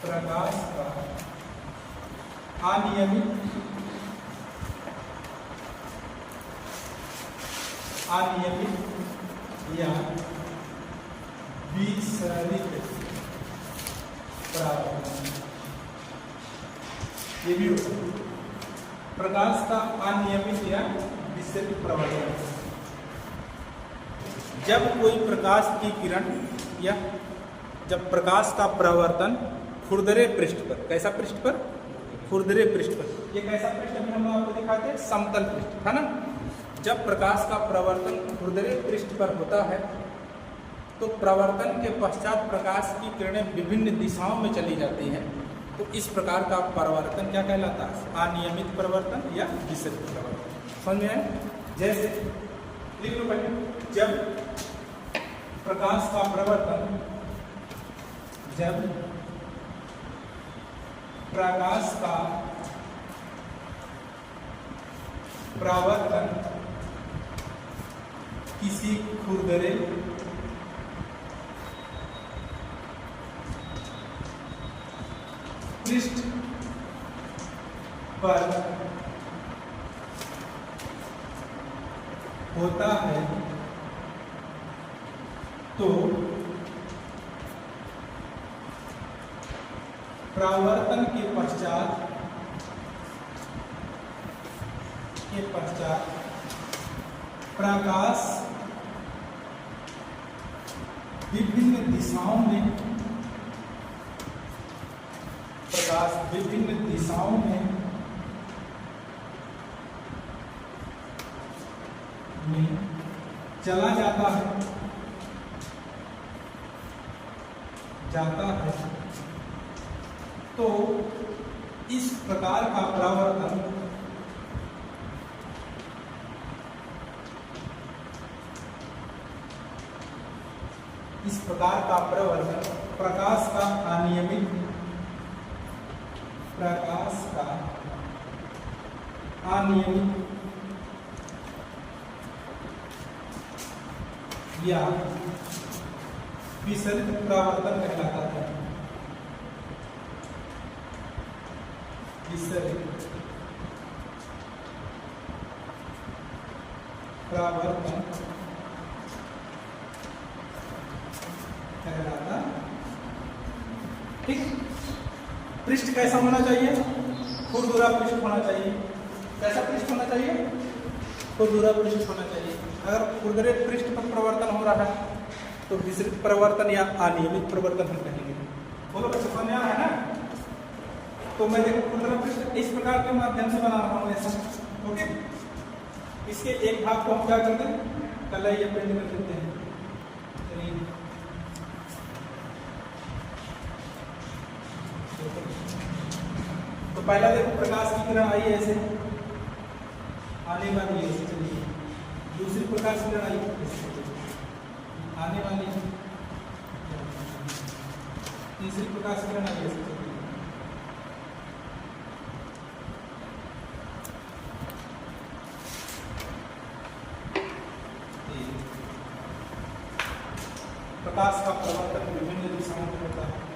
प्रकाश का अनियमित या विसरित परावर्तन, ये भी होता है। प्रकाश का अनियमित या विसरित परावर्तन, जब कोई प्रकाश की किरण या जब प्रकाश का परावर्तन खुरदरे पृष्ठ पर, कैसा पृष्ठ पर? खुरदरे पृष्ठ पर। ये कैसा पृष्ठ अभी हम आपको दिखाते हैं? समतल पृष्ठ, है ना। जब प्रकाश का परावर्तन खुरदरे पृष्ठ पर होता है तो परावर्तन के पश्चात प्रकाश की किरणें विभिन्न दिशाओं में चली जाती हैं। तो इस प्रकार का परावर्तन क्या कहलाता है? अनियमित परावर्तन या विसरित परावर्तन। समझ में आए? जैसे लिख लो पहले, जब प्रकाश का परावर्तन, जब प्रकाश का परावर्तन किसी खुरदरे पृष्ठ पर होता है तो परावर्तन के पश्चात प्रकाश विभिन्न दिशाओं में चला जाता है तो इस प्रकार का परावर्तन प्रकाश का अनियमित या विसरित परावर्तन कहलाता है। विसरित परावर्तन कहलाता। ठीक। पृष्ठ कैसा होना चाहिए? खुरदुरा पृष्ठ होना चाहिए। कैसा पृष्ठ होना चाहिए? खुरदुरा पृष्ठ होना चाहिए। अगर खुरदरे पृष्ठ पर परिवर्तन हो रहा है तो विसरित परिवर्तन या अनियमित परिवर्तन हम कहेंगे। बोलो बच्चों, समझ में आ रहा है ना? तो मैं देखो खुरदरा पृष्ठ इस प्रकार के माध्यम से बना रहा हूँ ऐसा। ओके, इसके एक भाग को हम क्या करते हैं? कलाई या पेंट कर देते हैं। तो पहला देखो, प्रकाश की किरण आई ऐसे, आने वाली ऐसे चलिए। दूसरी प्रकाश की किरण आई आने वाली, तीसरी प्रकाश की किरण आई ऐसे चलिए। प्रकाश का परावर्तन विभिन्न दिशाओं में होता है।